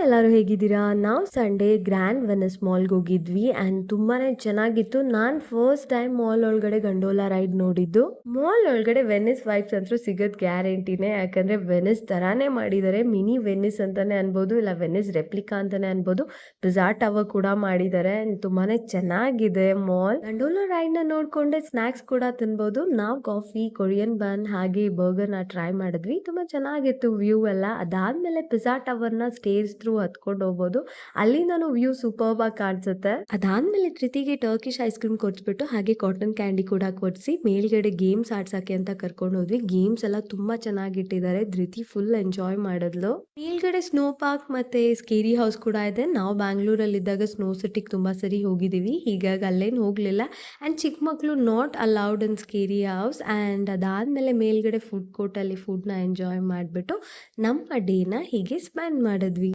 ಎಲ್ಲರೂ ಹೇಗಿದ್ದೀರಾ? ನಾವು ಸಂಡೇ ಗ್ರ್ಯಾಂಡ್ ವೆನಿಸ್ ಮಾಲ್ಗೆ ಹೋಗಿದ್ವಿ ಆ್ಯಂಡ್ ತುಂಬಾನೇ ಚೆನ್ನಾಗಿತ್ತು. ನಾನು ಫಸ್ಟ್ ಟೈಮ್ ಮಾಲ್ ಒಳಗಡೆ ಗಂಡೋಲಾ ರೈಡ್ ನೋಡಿದ್ದು. ಮಾಲ್ ಒಳಗಡೆ ವೆನಿಸ್ ವೈಬ್ಸ್ ಅಂತೂ ಸಿಗೋದು ಗ್ಯಾರಂಟಿನೇ. ಯಾಕಂದ್ರೆ ವೆನಿಸ್ ತರಾನೇ ಮಾಡಿದ್ದಾರೆ. ಮಿನಿ ವೆನಿಸ್ ಅಂತಾನೆ ಅನ್ಬೋದು, ಇಲ್ಲ ವೆನಿಸ್ ರೆಪ್ಲಿಕಾ ಅಂತಾನೆ ಅನ್ಬೋದು. ಪಿಜ್ಜಾ ಟವರ್ ಕೂಡ ಮಾಡಿದ್ದಾರೆ. ತುಂಬಾನೇ ಚೆನ್ನಾಗಿದೆ ಮಾಲ್. ಗಂಡೋಲಾ ರೈಡ್ ನ ನೋಡ್ಕೊಂಡೆ ಸ್ನಾಕ್ಸ್ ಕೂಡ ತಿನ್ಬೋದು. ನಾವು ಕಾಫಿ, ಕೊರಿಯನ್ ಬನ್ ಹಾಗೆ ಬರ್ಗರ್ ನ ಟ್ರೈ ಮಾಡಿದ್ವಿ. ತುಂಬಾ ಚೆನ್ನಾಗಿತ್ತು ವ್ಯೂ ಎಲ್ಲ. ಅದಾದ್ಮೇಲೆ ಪಿಜ್ಜಾ ಟವರ್ ನ ಸ್ಟೇರ್ಸ್ ಥ್ರೂ ಹತ್ಕೊಂಡು ಹೋಗ್ಬೋದು. ಅಲ್ಲಿಂದನೂ ವ್ಯೂ ಸೂಪರ್ಬ್ ಆಗಿ ಕಾಣಿಸುತ್ತೆ. ಅದಾದ್ಮೇಲೆ ಧೃತಿಗೆ ಟರ್ಕಿಶ್ ಐಸ್ ಕ್ರೀಮ್ ಕೊಡ್ಸ್ಬಿಟ್ಟು ಹಾಗೆ ಕಾಟನ್ ಕ್ಯಾಂಡಿ ಕೂಡ ಕೊಡ್ಸಿ ಮೇಲ್ಗಡೆ ಗೇಮ್ಸ್ ಆಡ್ಸಕ್ಕೆ ಅಂತ ಕರ್ಕೊಂಡು ಹೋದ್ವಿ. ಗೇಮ್ಸ್ ಎಲ್ಲ ತುಂಬಾ ಚೆನ್ನಾಗಿಟ್ಟಿದ್ದಾರೆ. ಧೃತಿ ಫುಲ್ ಎಂಜಾಯ್ ಮಾಡಿದ್ಲು. ಮೇಲ್ಗಡೆ ಸ್ನೋ ಪಾರ್ಕ್ ಮತ್ತೆ ಸ್ಕೇರಿ ಹೌಸ್ ಕೂಡ ಇದೆ. ನಾವು ಬ್ಯಾಂಗ್ಳೂರಲ್ಲಿ ಇದ್ದಾಗ ಸ್ನೋ ಸಿಟಿಗೆ ತುಂಬಾ ಸರಿ ಹೋಗಿದೀವಿ, ಹೀಗಾಗಿ ಅಲ್ಲೇನು ಹೋಗ್ಲಿಲ್ಲ. ಅಂಡ್ ಚಿಕ್ಕ ಮಕ್ಕಳು not allowed in scary house. And ಅದಾದ್ಮೇಲೆ ಮೇಲ್ಗಡೆ ಫುಡ್ ಕೋರ್ಟ್ ಅಲ್ಲಿ ಫುಡ್ ನ ಎಂಜಾಯ್ ಮಾಡ್ಬಿಟ್ಟು ನಮ್ಮ ಡೇನ ಹೀಗೆ ಸ್ಪೆಂಡ್ ಮಾಡಿದ್ವಿ.